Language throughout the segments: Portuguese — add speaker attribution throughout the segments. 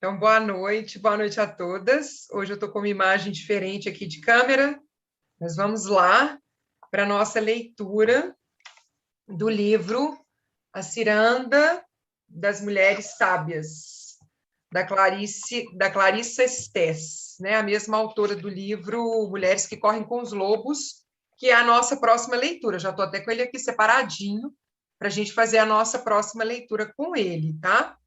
Speaker 1: Então, boa noite a todas. Hoje eu estou com uma imagem diferente aqui de câmera. Nós vamos lá para a nossa leitura do livro A Ciranda das Mulheres Sábias, da Clarissa Estés, né? A mesma autora do livro Mulheres que Correm com os Lobos, que é a nossa próxima leitura. Já estou até com ele aqui separadinho para a gente fazer a nossa próxima leitura com ele, tá?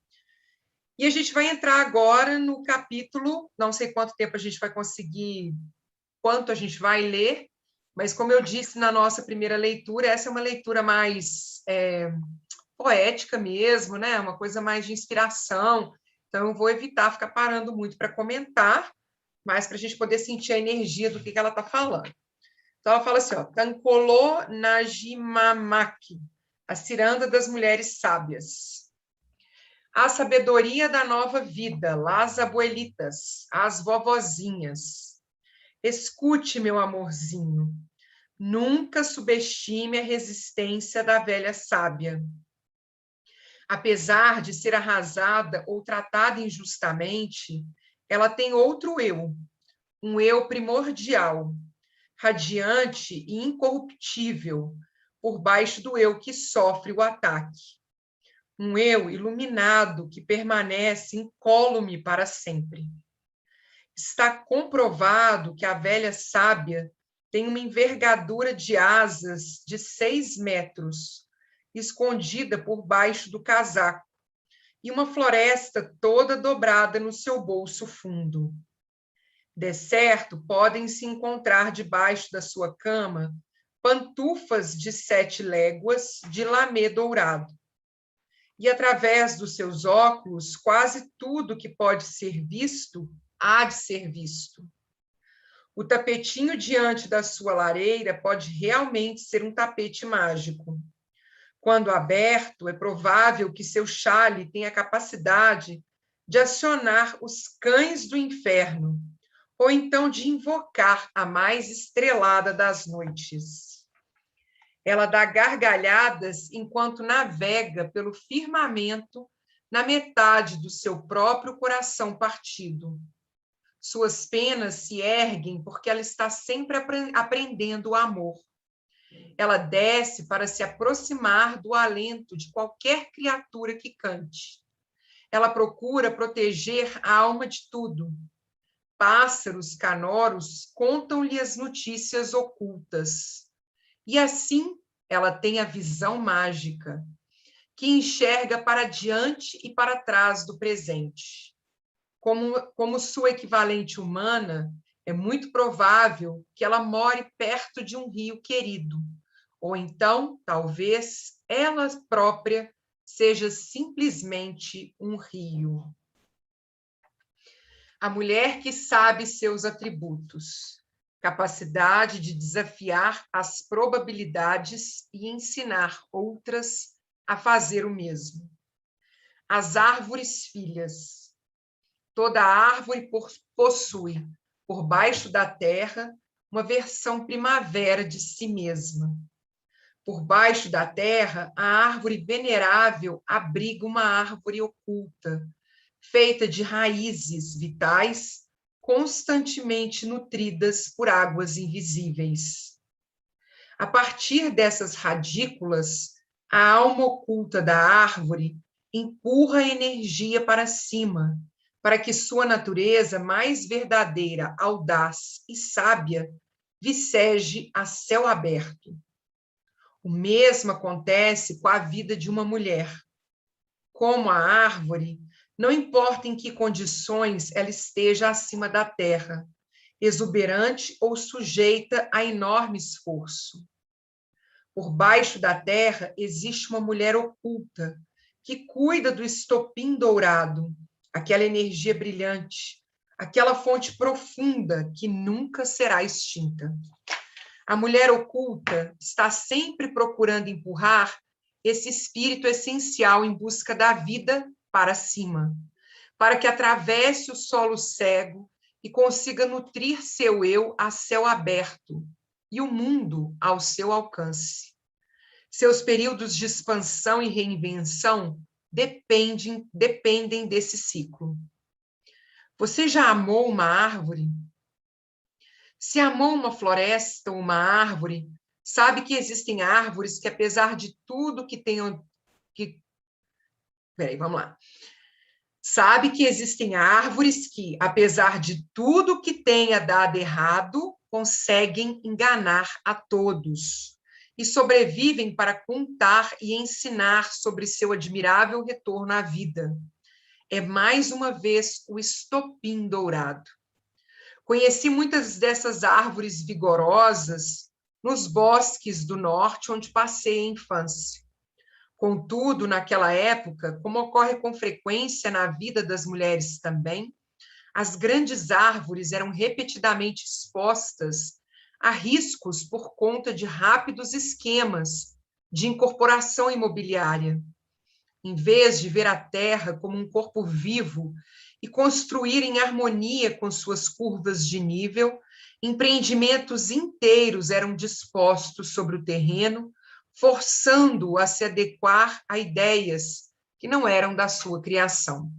Speaker 1: E a gente vai entrar agora no capítulo, não sei quanto tempo a gente vai conseguir, quanto a gente vai ler, mas como eu disse na nossa primeira leitura, essa é uma leitura mais poética mesmo, né? Uma coisa mais de inspiração. Então, eu vou evitar ficar parando muito para comentar, mas para a gente poder sentir a energia do que ela está falando. Então, ela fala assim, ó, Tankolo Najimamaki, a ciranda das mulheres sábias. A sabedoria da nova vida, las abuelitas, as vovozinhas. Escute, meu amorzinho, nunca subestime a resistência da velha sábia. Apesar de ser arrasada ou tratada injustamente, ela tem outro eu, um eu primordial, radiante e incorruptível, por baixo do eu que sofre o ataque. Um eu iluminado que permanece incólume para sempre. Está comprovado que a velha sábia tem uma envergadura de asas de 6 metros, escondida por baixo do casaco, e uma floresta toda dobrada no seu bolso fundo. De certo, podem se encontrar debaixo da sua cama pantufas de 7 léguas de lamê dourado. E através dos seus óculos, quase tudo que pode ser visto, há de ser visto. O tapetinho diante da sua lareira pode realmente ser um tapete mágico. Quando aberto, é provável que seu chale tenha a capacidade de acionar os cães do inferno, ou então de invocar a mais estrelada das noites. Ela dá gargalhadas enquanto navega pelo firmamento na metade do seu próprio coração partido. Suas penas se erguem porque ela está sempre aprendendo o amor. Ela desce para se aproximar do alento de qualquer criatura que cante. Ela procura proteger a alma de tudo. Pássaros canoros contam-lhe as notícias ocultas. E assim ela tem a visão mágica, que enxerga para diante e para trás do presente. Como sua equivalente humana, é muito provável que ela more perto de um rio querido, ou então, talvez, ela própria seja simplesmente um rio. A mulher que sabe seus atributos, capacidade de desafiar as probabilidades e ensinar outras a fazer o mesmo. As árvores filhas. Toda árvore possui, por baixo da terra, uma versão primavera de si mesma. Por baixo da terra, a árvore venerável abriga uma árvore oculta, feita de raízes vitais, constantemente nutridas por águas invisíveis. A partir dessas radículas, a alma oculta da árvore empurra a energia para cima, para que sua natureza mais verdadeira, audaz e sábia viceje a céu aberto. O mesmo acontece com a vida de uma mulher. Como a árvore, não importa em que condições ela esteja acima da terra, exuberante ou sujeita a enorme esforço. Por baixo da terra existe uma mulher oculta, que cuida do estopim dourado, aquela energia brilhante, aquela fonte profunda que nunca será extinta. A mulher oculta está sempre procurando empurrar esse espírito essencial em busca da vida para cima, para que atravesse o solo cego e consiga nutrir seu eu a céu aberto e o mundo ao seu alcance. Seus períodos de expansão e reinvenção dependem desse ciclo. Você já amou uma árvore? Se amou uma floresta ou uma árvore, sabe que existem árvores que, apesar de tudo que tenham... Peraí, vamos lá. Sabe que existem árvores que, apesar de tudo que tenha dado errado, conseguem enganar a todos e sobrevivem para contar e ensinar sobre seu admirável retorno à vida. É mais uma vez o estopim dourado. Conheci muitas dessas árvores vigorosas nos bosques do norte, onde passei a infância. Contudo, naquela época, como ocorre com frequência na vida das mulheres também, as grandes árvores eram repetidamente expostas a riscos por conta de rápidos esquemas de incorporação imobiliária. Em vez de ver a terra como um corpo vivo e construir em harmonia com suas curvas de nível, empreendimentos inteiros eram dispostos sobre o terreno, forçando-o a se adequar a ideias que não eram da sua criação.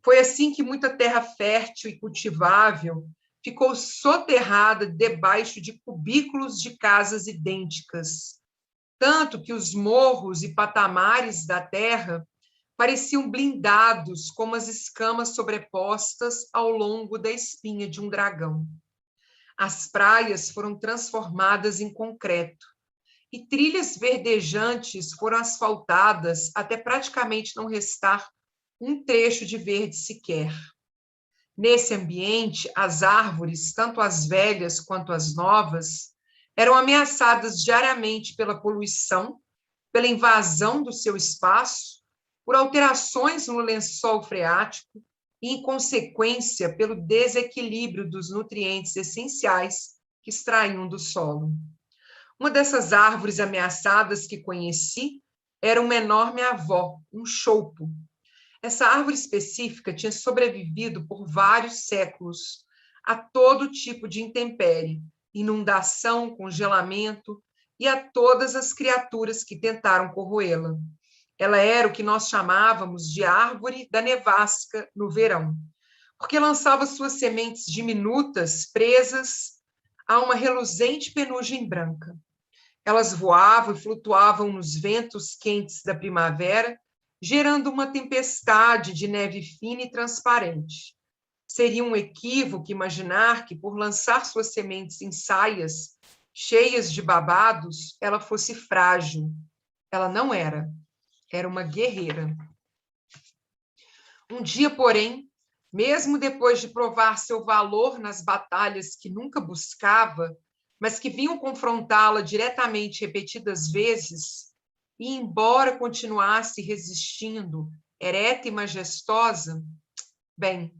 Speaker 1: Foi assim que muita terra fértil e cultivável ficou soterrada debaixo de cubículos de casas idênticas, tanto que os morros e patamares da terra pareciam blindados como as escamas sobrepostas ao longo da espinha de um dragão. As praias foram transformadas em concreto e trilhas verdejantes foram asfaltadas até praticamente não restar um trecho de verde sequer. Nesse ambiente, as árvores, tanto as velhas quanto as novas, eram ameaçadas diariamente pela poluição, pela invasão do seu espaço, por alterações no lençol freático e, em consequência, pelo desequilíbrio dos nutrientes essenciais que extraíam do solo. Uma dessas árvores ameaçadas que conheci era uma enorme avó, um choupo. Essa árvore específica tinha sobrevivido por vários séculos a todo tipo de intempérie, inundação, congelamento e a todas as criaturas que tentaram corroê-la. Ela era o que nós chamávamos de árvore da nevasca no verão, porque lançava suas sementes diminutas presas a uma reluzente penugem branca. Elas voavam e flutuavam nos ventos quentes da primavera, gerando uma tempestade de neve fina e transparente. Seria um equívoco imaginar que, por lançar suas sementes em saias cheias de babados, ela fosse frágil. Ela não era. Era uma guerreira. Um dia, porém, mesmo depois de provar seu valor nas batalhas que nunca buscava, mas que vinham confrontá-la diretamente repetidas vezes, e embora continuasse resistindo, ereta e majestosa, bem,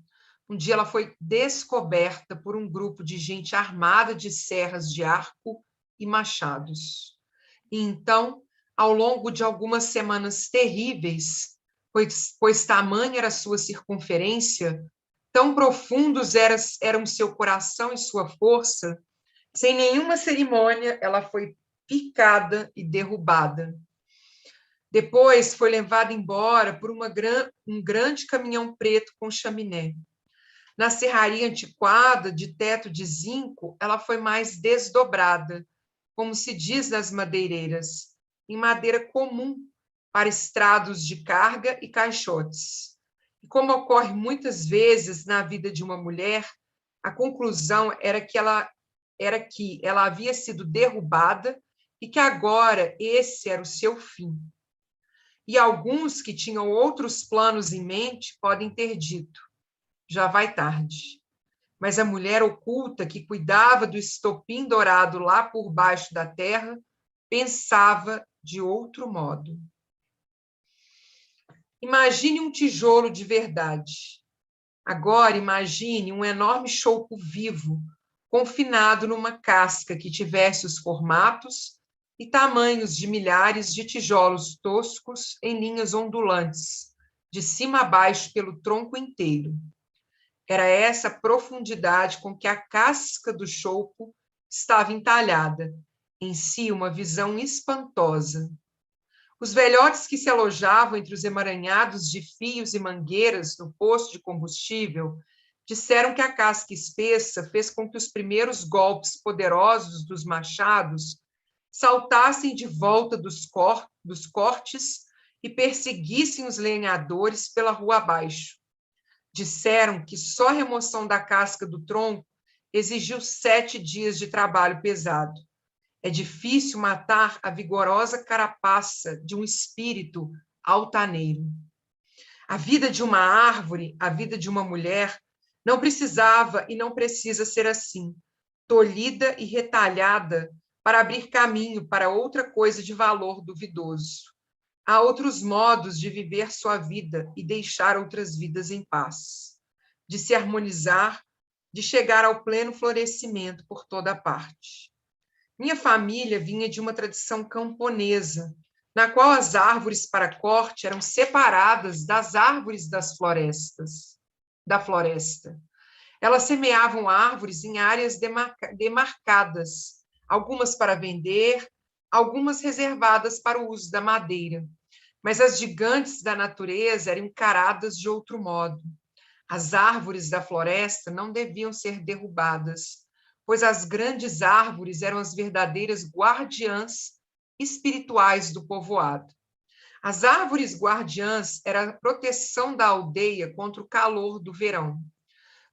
Speaker 1: um dia ela foi descoberta por um grupo de gente armada de serras de arco e machados. E então, ao longo de algumas semanas terríveis, pois tamanha era sua circunferência, tão profundos eram seu coração e sua força, sem nenhuma cerimônia, ela foi picada e derrubada. Depois foi levada embora por um grande caminhão preto com chaminé. Na serraria antiquada, de teto de zinco, ela foi mais desdobrada, como se diz nas madeireiras, em madeira comum para estrados de carga e caixotes. E como ocorre muitas vezes na vida de uma mulher, a conclusão era que ela havia sido derrubada e que agora esse era o seu fim. E alguns que tinham outros planos em mente podem ter dito: já vai tarde. Mas a mulher oculta que cuidava do estopim dourado lá por baixo da terra pensava de outro modo. Imagine um tijolo de verdade. Agora imagine um enorme choupo vivo, confinado numa casca que tivesse os formatos e tamanhos de milhares de tijolos toscos em linhas ondulantes, de cima a baixo pelo tronco inteiro. Era essa a profundidade com que a casca do choupo estava entalhada, em si uma visão espantosa. Os velhotes que se alojavam entre os emaranhados de fios e mangueiras no posto de combustível Disseram que a casca espessa fez com que os primeiros golpes poderosos dos machados saltassem de volta dos cortes e perseguissem os lenhadores pela rua abaixo. Disseram que só a remoção da casca do tronco exigiu 7 dias de trabalho pesado. É difícil matar a vigorosa carapaça de um espírito altaneiro. A vida de uma árvore, a vida de uma mulher, não precisava e não precisa ser assim, tolhida e retalhada para abrir caminho para outra coisa de valor duvidoso. Há outros modos de viver sua vida e deixar outras vidas em paz, de se harmonizar, de chegar ao pleno florescimento por toda parte. Minha família vinha de uma tradição camponesa, na qual as árvores para corte eram separadas das árvores da floresta. Elas semeavam árvores em áreas demarcadas, algumas para vender, algumas reservadas para o uso da madeira. Mas as gigantes da natureza eram encaradas de outro modo. As árvores da floresta não deviam ser derrubadas, pois as grandes árvores eram as verdadeiras guardiãs espirituais do povoado. As árvores guardiãs eram a proteção da aldeia contra o calor do verão.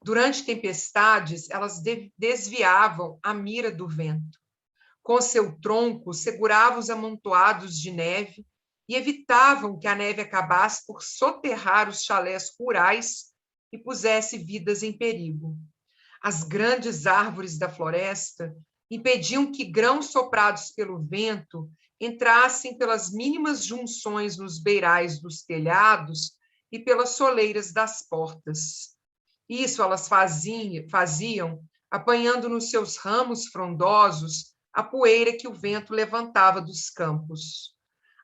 Speaker 1: Durante tempestades, elas desviavam a mira do vento. Com seu tronco, seguravam os amontoados de neve e evitavam que a neve acabasse por soterrar os chalés rurais e pusesse vidas em perigo. As grandes árvores da floresta impediam que grãos soprados pelo vento entrassem pelas mínimas junções nos beirais dos telhados e pelas soleiras das portas. Isso elas faziam apanhando nos seus ramos frondosos a poeira que o vento levantava dos campos.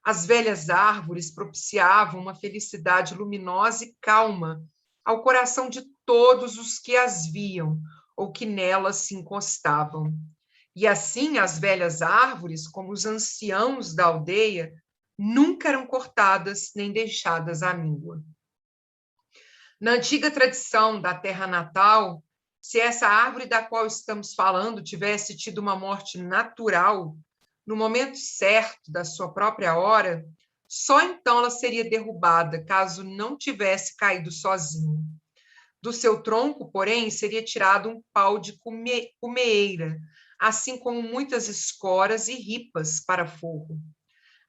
Speaker 1: As velhas árvores propiciavam uma felicidade luminosa e calma ao coração de todos os que as viam ou que nelas se encostavam. E assim as velhas árvores, como os anciãos da aldeia, nunca eram cortadas nem deixadas à míngua. Na antiga tradição da terra natal, se essa árvore da qual estamos falando tivesse tido uma morte natural, no momento certo da sua própria hora, só então ela seria derrubada, caso não tivesse caído sozinha. Do seu tronco, porém, seria tirado um pau de cumeeira, assim como muitas escoras e ripas para forro.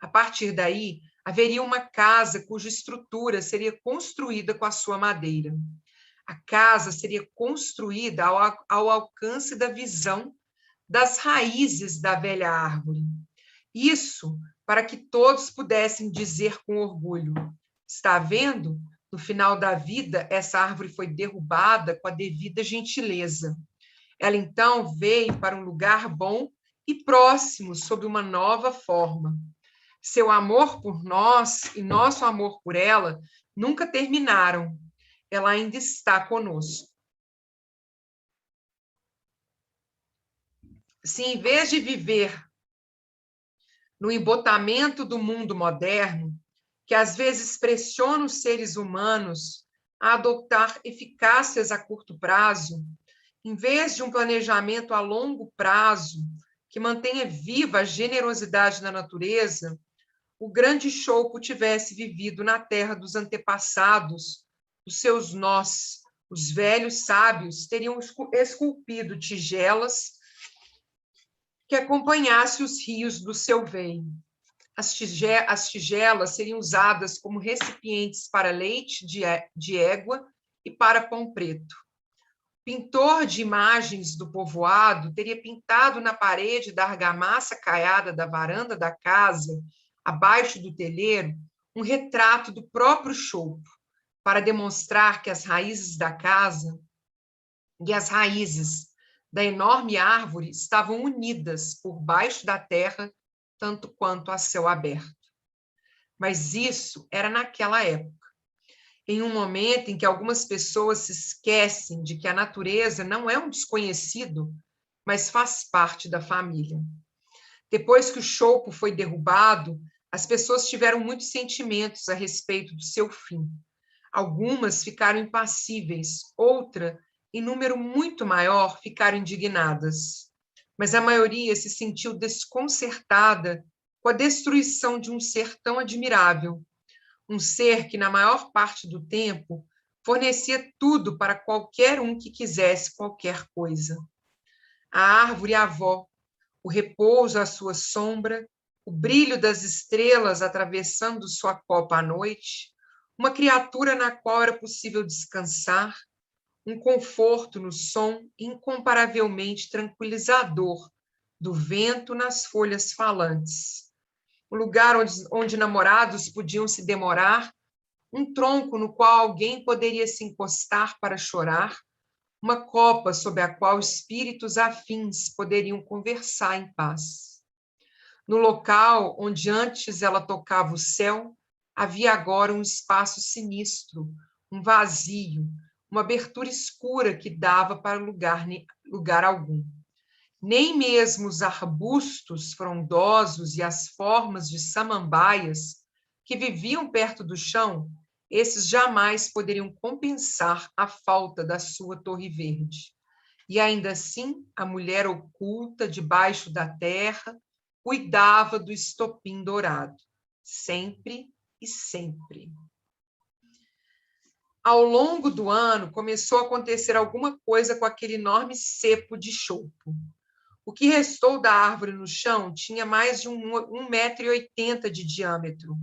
Speaker 1: A partir daí, haveria uma casa cuja estrutura seria construída com a sua madeira. A casa seria construída ao alcance da visão das raízes da velha árvore. Isso para que todos pudessem dizer com orgulho: está vendo? No final da vida, essa árvore foi derrubada com a devida gentileza. Ela então veio para um lugar bom e próximo, sob uma nova forma. Seu amor por nós e nosso amor por ela nunca terminaram. Ela ainda está conosco. Se em vez de viver no embotamento do mundo moderno, que às vezes pressiona os seres humanos a adotar eficácias a curto prazo, em vez de um planejamento a longo prazo que mantenha viva a generosidade da natureza, o grande Chopo tivesse vivido na terra dos antepassados, os seus nós, os velhos sábios teriam esculpido tigelas que acompanhassem os rios do seu veio. As tigelas seriam usadas como recipientes para leite de égua e para pão preto. O pintor de imagens do povoado teria pintado na parede da argamassa caiada da varanda da casa, abaixo do telheiro, um retrato do próprio Chopo, para demonstrar que as raízes da casa e as raízes da enorme árvore estavam unidas por baixo da terra, tanto quanto a céu aberto. Mas isso era naquela época, em um momento em que algumas pessoas se esquecem de que a natureza não é um desconhecido, mas faz parte da família. Depois que o Chopo foi derrubado, as pessoas tiveram muitos sentimentos a respeito do seu fim. Algumas ficaram impassíveis, outras em número muito maior, ficaram indignadas, mas a maioria se sentiu desconcertada com a destruição de um ser tão admirável, um ser que, na maior parte do tempo, fornecia tudo para qualquer um que quisesse qualquer coisa. A árvore avó, o repouso à sua sombra, o brilho das estrelas atravessando sua copa à noite, uma criatura na qual era possível descansar, um conforto no som incomparavelmente tranquilizador do vento nas folhas falantes, um lugar onde namorados podiam se demorar, um tronco no qual alguém poderia se encostar para chorar, uma copa sob a qual espíritos afins poderiam conversar em paz. No local onde antes ela tocava o céu, havia agora um espaço sinistro, um vazio, uma abertura escura que dava para lugar algum. Nem mesmo os arbustos frondosos e as formas de samambaias que viviam perto do chão, esses jamais poderiam compensar a falta da sua torre verde. E ainda assim, a mulher oculta debaixo da terra cuidava do estopim dourado, sempre e sempre. Ao longo do ano, começou a acontecer alguma coisa com aquele enorme cepo de chopo. O que restou da árvore no chão tinha mais de 1,80 m de diâmetro.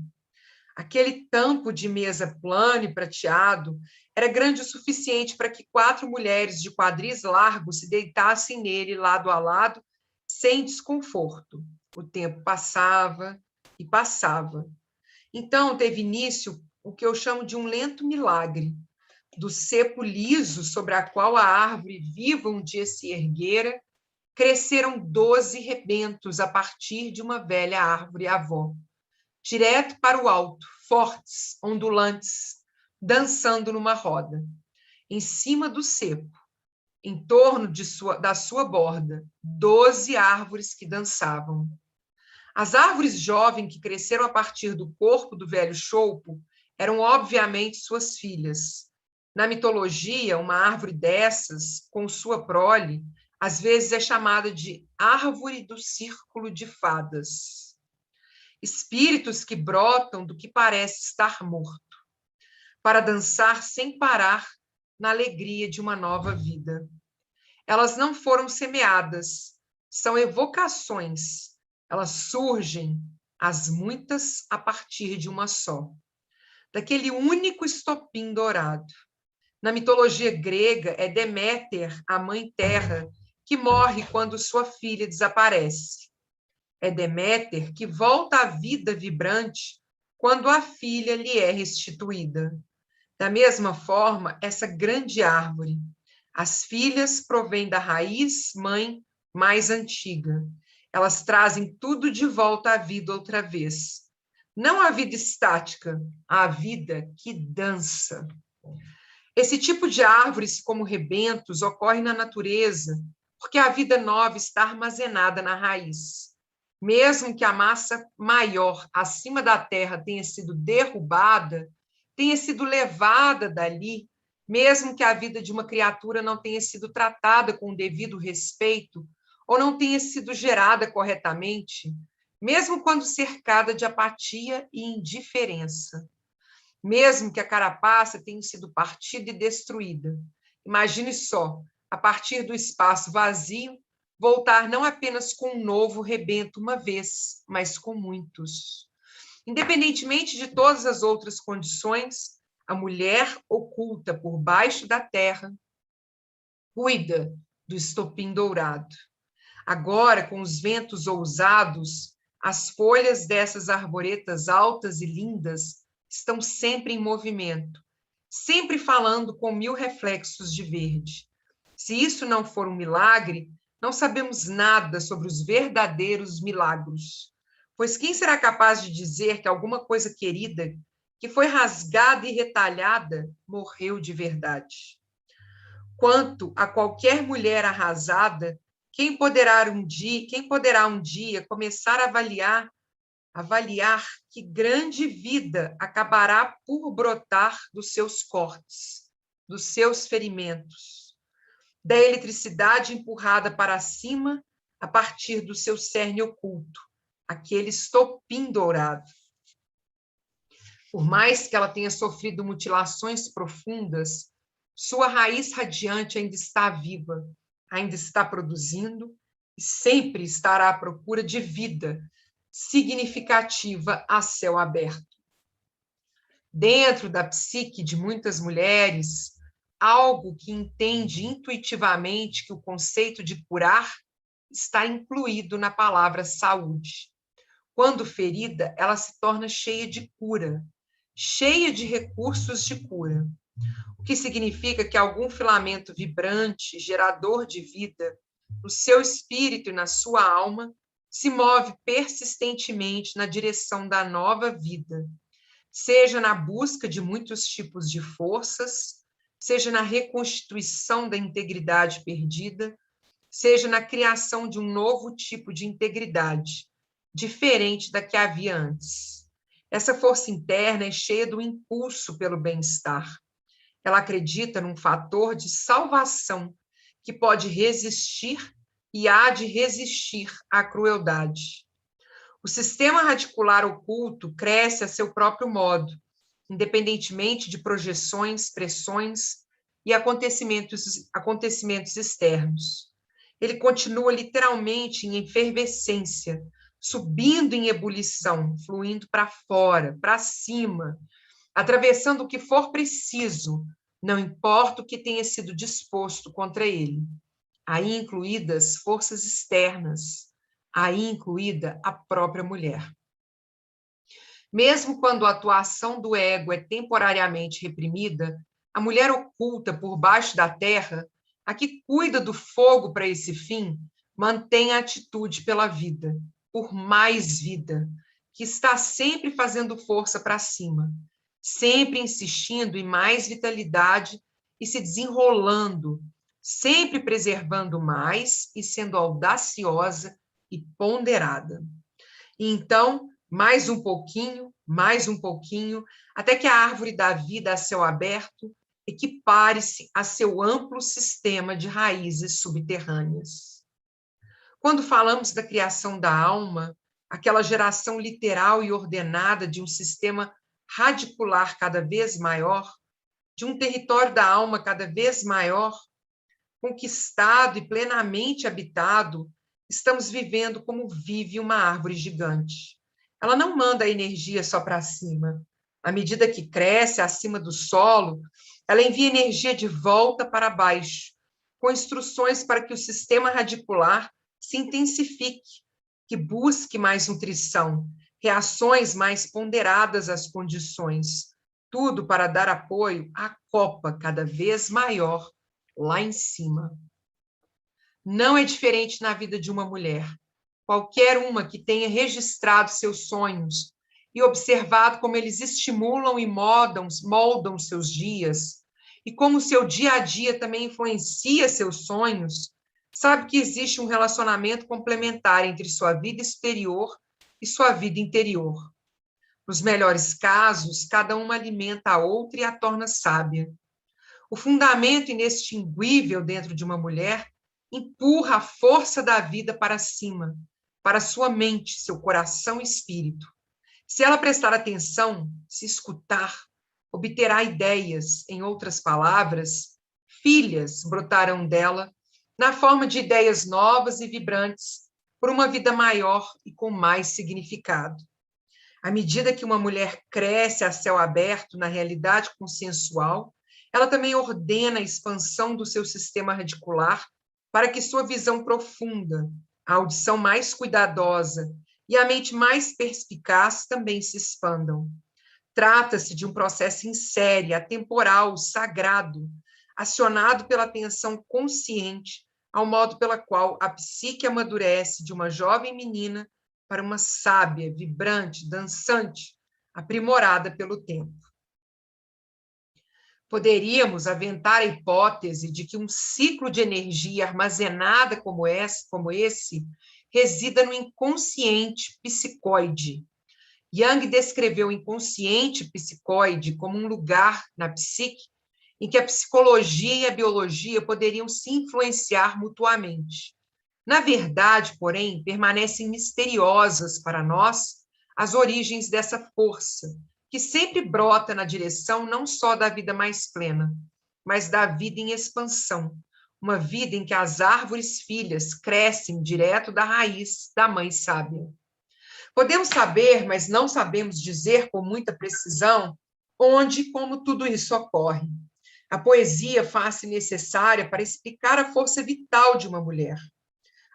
Speaker 1: Aquele tampo de mesa plano e prateado era grande o suficiente para que 4 mulheres de quadris largos se deitassem nele lado a lado, sem desconforto. O tempo passava e passava. Então teve início o que eu chamo de um lento milagre. Do cepo liso sobre a qual a árvore viva um dia se erguera, cresceram 12 rebentos a partir de uma velha árvore avó, direto para o alto, fortes, ondulantes, dançando numa roda. Em cima do cepo, em torno da sua borda, 12 árvores que dançavam. As árvores jovens que cresceram a partir do corpo do velho chopo eram, obviamente, suas filhas. Na mitologia, uma árvore dessas, com sua prole, às vezes é chamada de árvore do círculo de fadas. Espíritos que brotam do que parece estar morto, para dançar sem parar na alegria de uma nova vida. Elas não foram semeadas, são evocações. Elas surgem, as muitas, a partir de uma só, daquele único estopim dourado. Na mitologia grega, é Deméter, a mãe terra, que morre quando sua filha desaparece. É Deméter que volta à vida vibrante quando a filha lhe é restituída. Da mesma forma, essa grande árvore, as filhas provêm da raiz mãe mais antiga. Elas trazem tudo de volta à vida outra vez. Não a vida estática, a vida que dança. Esse tipo de árvores, como rebentos, ocorre na natureza, porque a vida nova está armazenada na raiz. Mesmo que a massa maior acima da terra tenha sido derrubada, tenha sido levada dali, mesmo que a vida de uma criatura não tenha sido tratada com o devido respeito, ou não tenha sido gerada corretamente, mesmo quando cercada de apatia e indiferença, mesmo que a carapaça tenha sido partida e destruída. Imagine só, a partir do espaço vazio, voltar não apenas com um novo rebento uma vez, mas com muitos. Independentemente de todas as outras condições, a mulher oculta por baixo da terra cuida do estopim dourado. Agora, com os ventos ousados, as folhas dessas arvoretas altas e lindas estão sempre em movimento, sempre falando com 1000 reflexos de verde. Se isso não for um milagre, não sabemos nada sobre os verdadeiros milagros. Pois quem será capaz de dizer que alguma coisa querida, que foi rasgada e retalhada, morreu de verdade? Quanto a qualquer mulher arrasada, quem poderá um dia começar a avaliar que grande vida acabará por brotar dos seus cortes, dos seus ferimentos? da eletricidade empurrada para cima a partir do seu cerne oculto, aquele estopim dourado. Por mais que ela tenha sofrido mutilações profundas, sua raiz radiante ainda está viva, ainda está produzindo e sempre estará à procura de vida significativa a céu aberto. Dentro da psique de muitas mulheres, algo que entende intuitivamente que o conceito de curar está incluído na palavra saúde. Quando ferida, ela se torna cheia de cura, cheia de recursos de cura, o que significa que algum filamento vibrante, gerador de vida, no seu espírito e na sua alma, se move persistentemente na direção da nova vida, seja na busca de muitos tipos de forças, seja na reconstituição da integridade perdida, seja na criação de um novo tipo de integridade, diferente da que havia antes. Essa força interna é cheia do impulso pelo bem-estar. Ela acredita num fator de salvação que pode resistir e há de resistir à crueldade. O sistema radicular oculto cresce a seu próprio modo, independentemente de projeções, pressões e acontecimentos externos. Ele continua literalmente em efervescência, subindo em ebulição, fluindo para fora, para cima, atravessando o que for preciso, não importa o que tenha sido disposto contra ele. Aí incluídas forças externas, aí incluída a própria mulher. Mesmo quando a atuação do ego é temporariamente reprimida, a mulher oculta por baixo da terra, a que cuida do fogo para esse fim, mantém a atitude pela vida, por mais vida, que está sempre fazendo força para cima, sempre insistindo em mais vitalidade e se desenrolando, sempre preservando mais e sendo audaciosa e ponderada. E então, mais um pouquinho, até que a árvore da vida a céu aberto equipare-se a seu amplo sistema de raízes subterrâneas. Quando falamos da criação da alma, aquela geração literal e ordenada de um sistema radicular cada vez maior, de um território da alma cada vez maior, conquistado e plenamente habitado, estamos vivendo como vive uma árvore gigante. Ela não manda a energia só para cima. À medida que cresce acima do solo, ela envia energia de volta para baixo, com instruções para que o sistema radicular se intensifique, que busque mais nutrição, reações mais ponderadas às condições, tudo para dar apoio à copa cada vez maior lá em cima. Não é diferente na vida de uma mulher. Qualquer uma que tenha registrado seus sonhos e observado como eles estimulam e moldam seus dias, e como seu dia a dia também influencia seus sonhos, sabe que existe um relacionamento complementar entre sua vida exterior e sua vida interior. Nos melhores casos, cada uma alimenta a outra e a torna sábia. O fundamento inextinguível dentro de uma mulher empurra a força da vida para cima, para sua mente, seu coração e espírito. Se ela prestar atenção, se escutar, obterá ideias, em outras palavras, filhas brotarão dela, na forma de ideias novas e vibrantes, por uma vida maior e com mais significado. À medida que uma mulher cresce a céu aberto na realidade consensual, ela também ordena a expansão do seu sistema radicular para que sua visão profunda, a audição mais cuidadosa e a mente mais perspicaz também se expandam. Trata-se de um processo em série, atemporal, sagrado, acionado pela atenção consciente, ao modo pela qual a psique amadurece de uma jovem menina para uma sábia, vibrante, dançante, aprimorada pelo tempo. Poderíamos aventar a hipótese de que um ciclo de energia armazenada como esse resida no inconsciente psicoide. Jung descreveu o inconsciente psicoide como um lugar na psique em que a psicologia e a biologia poderiam se influenciar mutuamente. Na verdade, porém, permanecem misteriosas para nós as origens dessa força, que sempre brota na direção não só da vida mais plena, mas da vida em expansão, uma vida em que as árvores filhas crescem direto da raiz da mãe sábia. Podemos saber, mas não sabemos dizer com muita precisão onde e como tudo isso ocorre. A poesia faz-se necessária para explicar a força vital de uma mulher.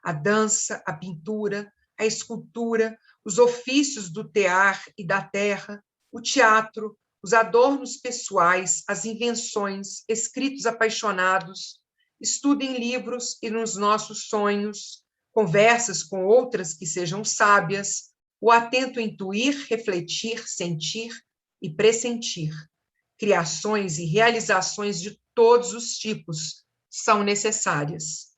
Speaker 1: A dança, a pintura, a escultura, os ofícios do tear e da terra, o teatro, os adornos pessoais, as invenções, escritos apaixonados, estudo em livros e nos nossos sonhos, conversas com outras que sejam sábias, o atento intuir, refletir, sentir e pressentir. Criações e realizações de todos os tipos são necessárias,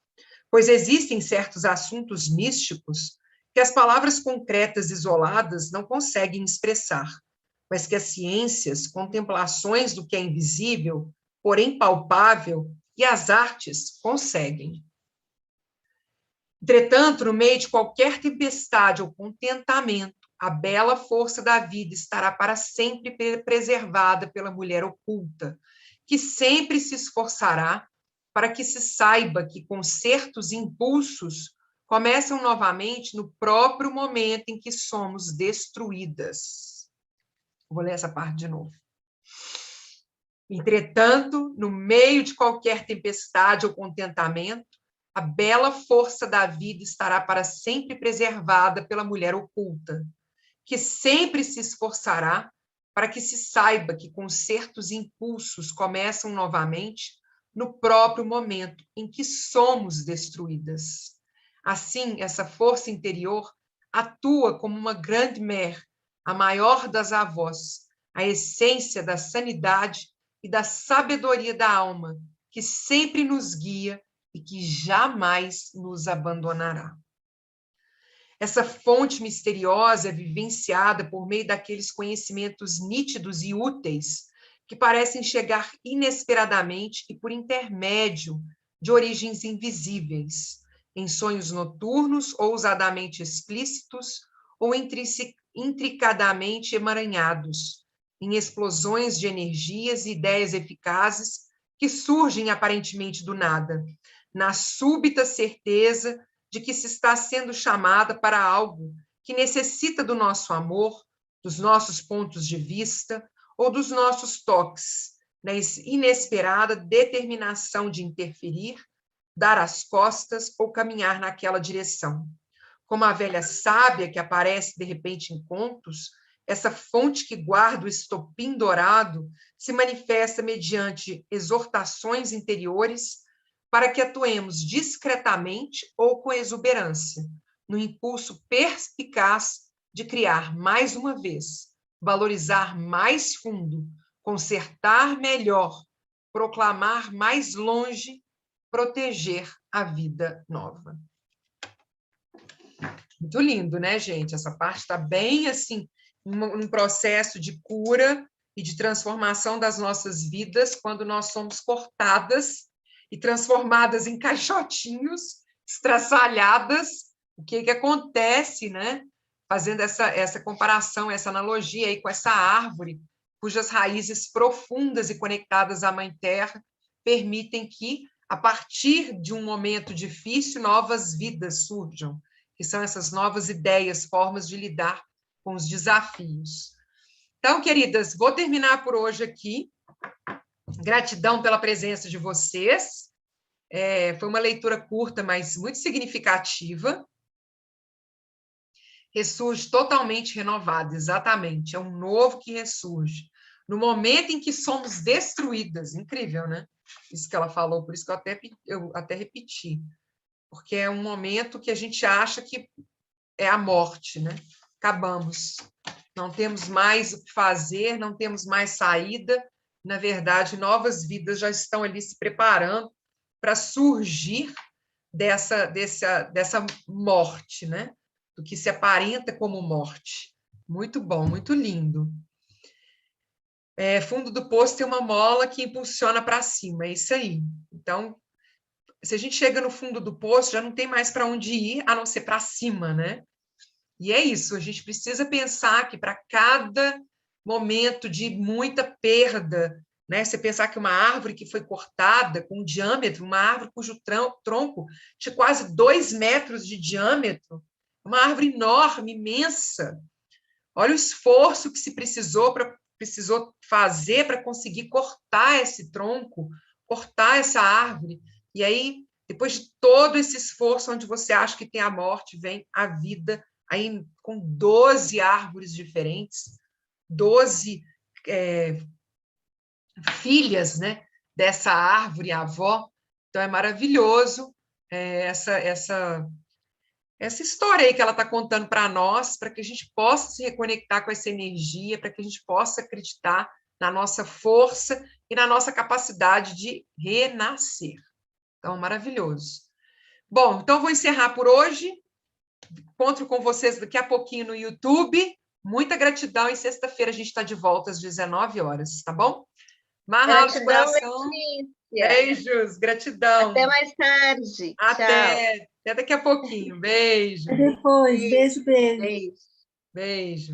Speaker 1: pois existem certos assuntos místicos que as palavras concretas isoladas não conseguem expressar, mas que as ciências, contemplações do que é invisível, porém palpável, e as artes conseguem. Entretanto, no meio de qualquer tempestade ou contentamento, a bela força da vida estará para sempre preservada pela mulher oculta, que sempre se esforçará para que se saiba que concertos e impulsos começam novamente no próprio momento em que somos destruídas. Vou ler essa parte de novo. Entretanto, no meio de qualquer tempestade ou contentamento, a bela força da vida estará para sempre preservada pela mulher oculta, que sempre se esforçará para que se saiba que concertos e impulsos começam novamente no próprio momento em que somos destruídas. Assim, essa força interior atua como uma grande mère, a maior das avós, a essência da sanidade e da sabedoria da alma, que sempre nos guia e que jamais nos abandonará. Essa fonte misteriosa é vivenciada por meio daqueles conhecimentos nítidos e úteis que parecem chegar inesperadamente e por intermédio de origens invisíveis, em sonhos noturnos ousadamente explícitos ou intricadamente emaranhados, em explosões de energias e ideias eficazes que surgem aparentemente do nada, na súbita certeza de que se está sendo chamada para algo que necessita do nosso amor, dos nossos pontos de vista ou dos nossos toques, na inesperada determinação de interferir, dar as costas ou caminhar naquela direção. Como a velha sábia que aparece de repente em contos, essa fonte que guarda o estopim dourado se manifesta mediante exortações interiores para que atuemos discretamente ou com exuberância, no impulso perspicaz de criar mais uma vez, valorizar mais fundo, consertar melhor, proclamar mais longe, proteger a vida nova. Muito lindo, né, gente? Essa parte está bem, assim, num processo de cura e de transformação das nossas vidas, quando nós somos cortadas e transformadas em caixotinhos, estraçalhadas. O que acontece, né? Fazendo essa comparação, essa analogia aí com essa árvore, cujas raízes profundas e conectadas à Mãe Terra permitem que, a partir de um momento difícil, novas vidas surjam, que são essas novas ideias, formas de lidar com os desafios. Então, queridas, vou terminar por hoje aqui. Gratidão pela presença de vocês. Foi uma leitura curta, mas muito significativa. Ressurge totalmente renovado, exatamente. É um novo que ressurge. No momento em que somos destruídas. Incrível, né? Isso que ela falou, por isso que eu até repeti. Porque é um momento que a gente acha que é a morte, né? Acabamos. Não temos mais o que fazer, não temos mais saída. Na verdade, novas vidas já estão ali se preparando para surgir dessa morte, né? Do que se aparenta como morte. Muito bom, muito lindo. Fundo do poço tem uma mola que impulsiona para cima, é isso aí. Então, se a gente chega no fundo do poço, já não tem mais para onde ir, a não ser para cima, né? E é isso, a gente precisa pensar que para cada momento de muita perda, né? Você pensar que uma árvore que foi cortada com um diâmetro, uma árvore cujo tronco tinha quase 2 metros de diâmetro, uma árvore enorme, imensa. Olha o esforço que se precisou fazer para conseguir cortar esse tronco, cortar essa árvore. E aí, depois de todo esse esforço, onde você acha que tem a morte, vem a vida, aí com 12 árvores diferentes, 12 filhas, né, dessa árvore avó. Então, é maravilhoso essa história aí que ela está contando para nós, para que a gente possa se reconectar com essa energia, para que a gente possa acreditar na nossa força e na nossa capacidade de renascer. Então, maravilhoso. Bom, então vou encerrar por hoje. Encontro com vocês daqui a pouquinho no YouTube. Muita gratidão. E sexta-feira a gente está de volta às 19 horas, tá bom? Mahalo de
Speaker 2: Gratidão,
Speaker 1: coração.
Speaker 2: Letícia.
Speaker 1: Beijos, gratidão.
Speaker 2: Até mais tarde.
Speaker 1: Até,
Speaker 2: Tchau.
Speaker 1: até daqui a pouquinho. Beijo.
Speaker 3: Até depois. Beijo, beijo.
Speaker 2: Beijo.
Speaker 1: Beijo.